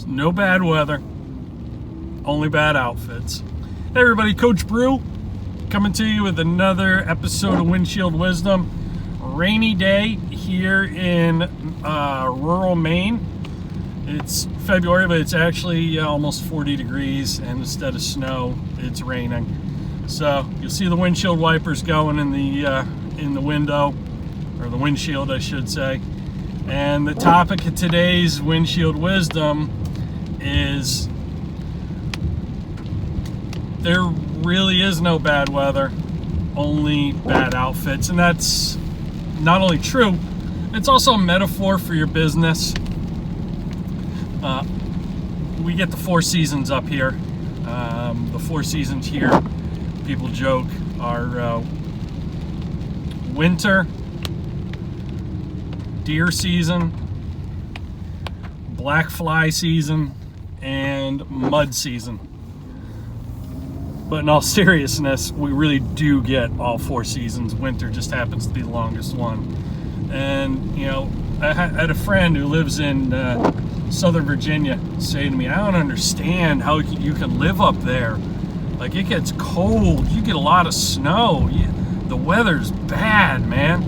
No bad weather, only bad outfits. Hey everybody, Coach Brew coming to you with another episode of Windshield Wisdom. Rainy day here in rural Maine. It's February, but it's actually almost 40 degrees, and instead of snow, it's raining. So you'll see the windshield wipers going in the window, or the windshield, I should say. And the topic of today's Windshield Wisdom is there really is no bad weather, only bad outfits. And that's not only true, it's also a metaphor for your business. We get the four seasons up here. The four seasons here, people joke, are winter, deer season, black fly season, and mud season. But in all seriousness, we really do get all four seasons. Winter just happens to be the longest one. And, you know, I had a friend who lives in Southern Virginia say to me, I don't understand how you can live up there. Like, it gets cold, you get a lot of snow, the weather's bad, man.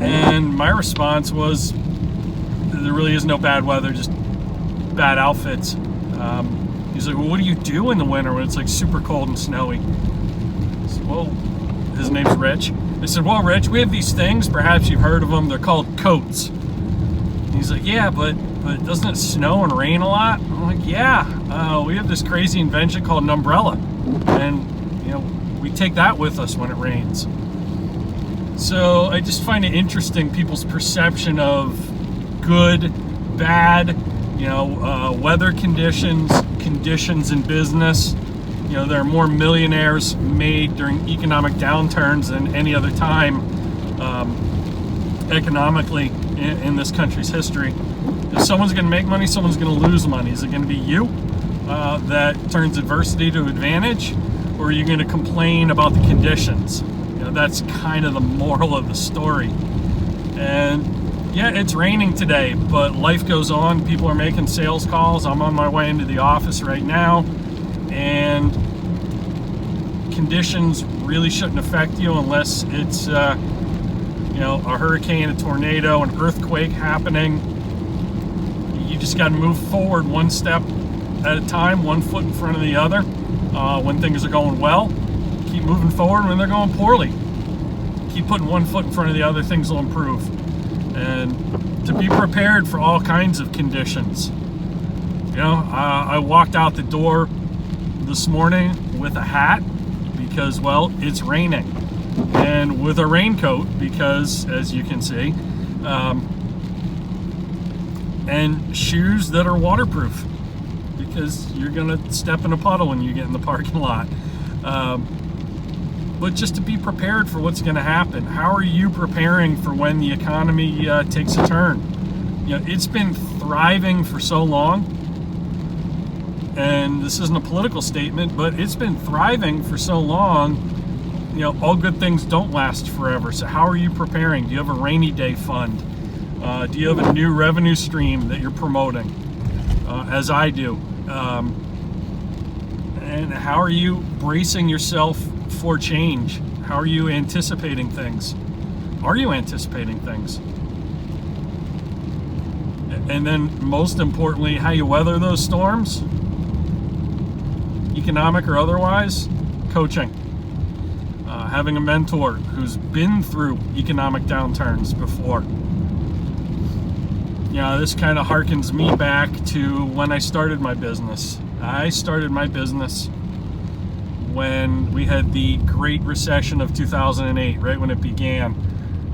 And my response was, there really is no bad weather, just bad outfits. He's like, well, what do you do in the winter when it's like super cold and snowy? I said, well, his name's Rich. I said, well, Rich, we have these things, perhaps you've heard of them, they're called coats. He's like, yeah, but doesn't it snow and rain a lot? I'm like, yeah, we have this crazy invention called an umbrella, and you know, we take that with us when it rains. So I just find it interesting, people's perception of good, bad, you know, weather conditions in business. You know, there are more millionaires made during economic downturns than any other time economically in this country's history. If someone's going to make money, someone's going to lose money. Is it going to be you that turns adversity to advantage, or are you going to complain about the conditions? You know, that's kind of the moral of the story. And yeah, it's raining today, but life goes on. People are making sales calls. I'm on my way into the office right now, and conditions really shouldn't affect you unless it's you know, a hurricane, a tornado, an earthquake happening. You just got to move forward one step at a time, one foot in front of the other. When things are going well, keep moving forward. When they're going poorly, keep putting one foot in front of the other, things will improve. And to be prepared for all kinds of conditions. You know, I walked out the door this morning with a hat because, well, it's raining, and with a raincoat because, as you can see, and shoes that are waterproof because you're gonna step in a puddle when you get in the parking lot. But just to be prepared for what's going to happen. How are you preparing for when the economy takes a turn? You know, it's been thriving for so long, and this isn't a political statement, but it's been thriving for so long. You know, all good things don't last forever. So how are you preparing? Do you have a rainy day fund? Do you have a new revenue stream that you're promoting, as I do? And how are you bracing yourself for change? How are you anticipating things? Are you anticipating things? And then most importantly, how you weather those storms, economic or otherwise. Coaching, having a mentor who's been through economic downturns before. You know, this kind of harkens me back to when I started my business. I started my business when we had the Great Recession of 2008, right when it began.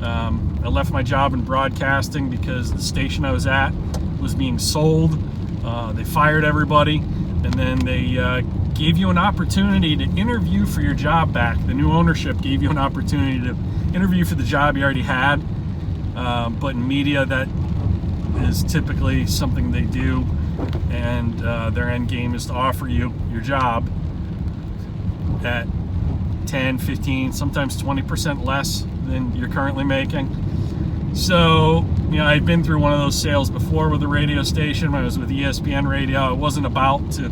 I left my job in broadcasting because the station I was at was being sold. They fired everybody, and then they gave you an opportunity to interview for your job back. The new ownership gave you an opportunity to interview for the job you already had. But in media, that is typically something they do, and their end game is to offer you your job at 10, 15, sometimes 20% less than you're currently making. So I'd been through one of those sales before with a radio station when I was with ESPN Radio. I wasn't about to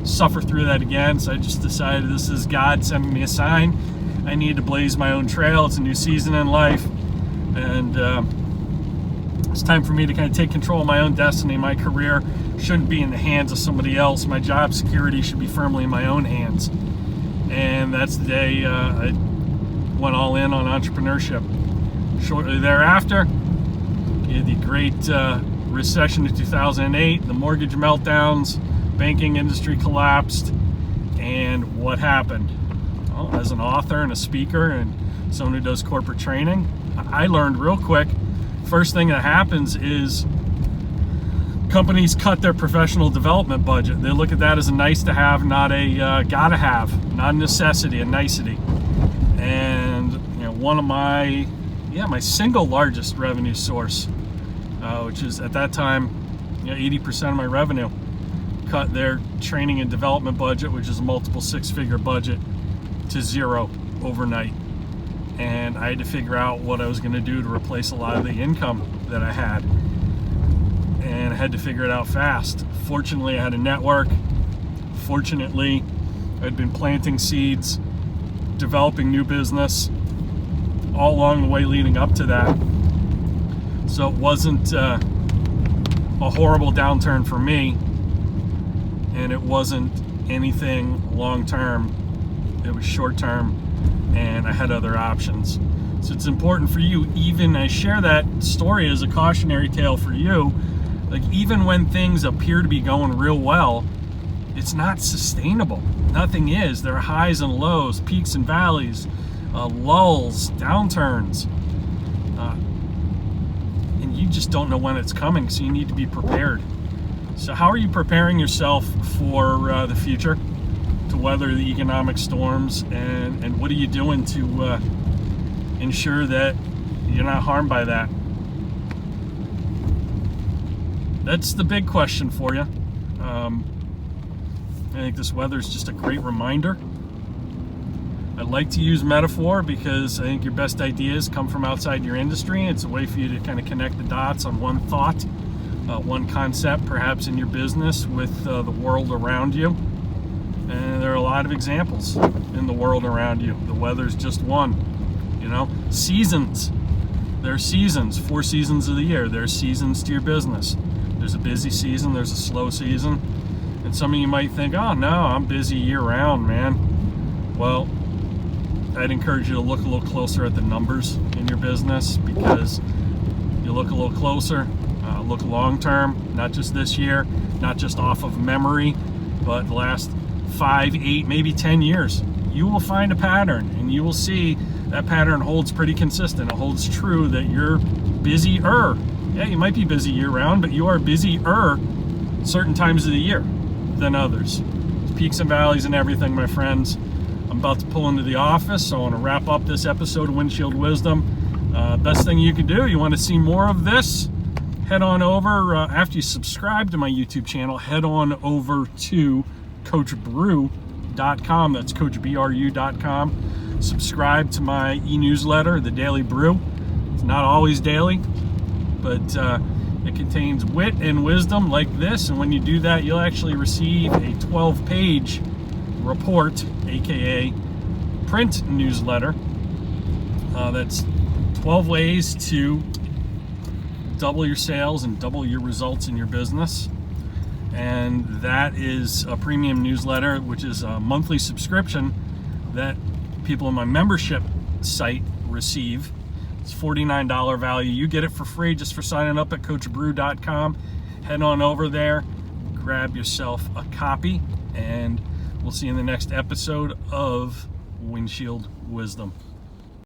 suffer through that again, so I just decided this is God sending me a sign. I need to blaze my own trail. It's a new season in life, and it's time for me to kind of take control of my own destiny. My career shouldn't be in the hands of somebody else. My job security should be firmly in my own hands. And that's the day I went all in on entrepreneurship. Shortly thereafter, you had the great recession of 2008, the mortgage meltdowns, banking industry collapsed, and what happened? Well, as an author and a speaker and someone who does corporate training, I learned real quick, first thing that happens is companies cut their professional development budget. They look at that as a nice to have, not a gotta have, not a necessity, a nicety. And one of my single largest revenue source, which is at that time 80% of my revenue, cut their training and development budget, which is a multiple six-figure budget, to zero overnight. And I had to figure out what I was going to do to replace a lot of the income that I had. And I had to figure it out fast. Fortunately, I had a network. Fortunately, I'd been planting seeds, developing new business all along the way leading up to that. So it wasn't a horrible downturn for me, and it wasn't anything long-term. It was short-term, and I had other options. So it's important for you, even I share that story as a cautionary tale for you, like even when things appear to be going real well, it's not sustainable. Nothing is. There are highs and lows, peaks and valleys, lulls, downturns, and you just don't know when it's coming, so you need to be prepared. So how are you preparing yourself for the future, to weather the economic storms, and what are you doing to ensure that you're not harmed by that? That's the big question for you. I think this weather is just a great reminder. I like to use metaphor because I think your best ideas come from outside your industry. It's a way for you to kind of connect the dots on one thought, one concept, perhaps in your business, with the world around you. And there are a lot of examples in the world around you. The weather's just one. Seasons. There are seasons, 4 seasons of the year. There are seasons to your business. There's a busy season, there's a slow season. And some of you might think, oh no, I'm busy year round, man. Well, I'd encourage you to look a little closer at the numbers in your business, because you look a little closer, look long term, not just this year, not just off of memory, but the last 5, 8, maybe 10 years. You will find a pattern, and you will see that pattern holds pretty consistent. It holds true that you're busier. Yeah, you might be busy year round, but you are busier certain times of the year than others. There's peaks and valleys and everything, my friends. I'm about to pull into the office, so I want to wrap up this episode of Windshield Wisdom. Best thing you can do, you want to see more of this, head on over, after you subscribe to my YouTube channel, head on over to CoachBrew.com. That's CoachBRU.com. Subscribe to my e-newsletter, The Daily Brew. It's not always daily, but it contains wit and wisdom like this, and when you do that, you'll actually receive a 12-page report, aka print newsletter. That's 12 ways to double your sales and double your results in your business. And that is a premium newsletter, which is a monthly subscription that people in my membership site receive. It's $49 value. You get it for free just for signing up at CoachBrew.com. Head on over there, grab yourself a copy, and we'll see you in the next episode of Windshield Wisdom.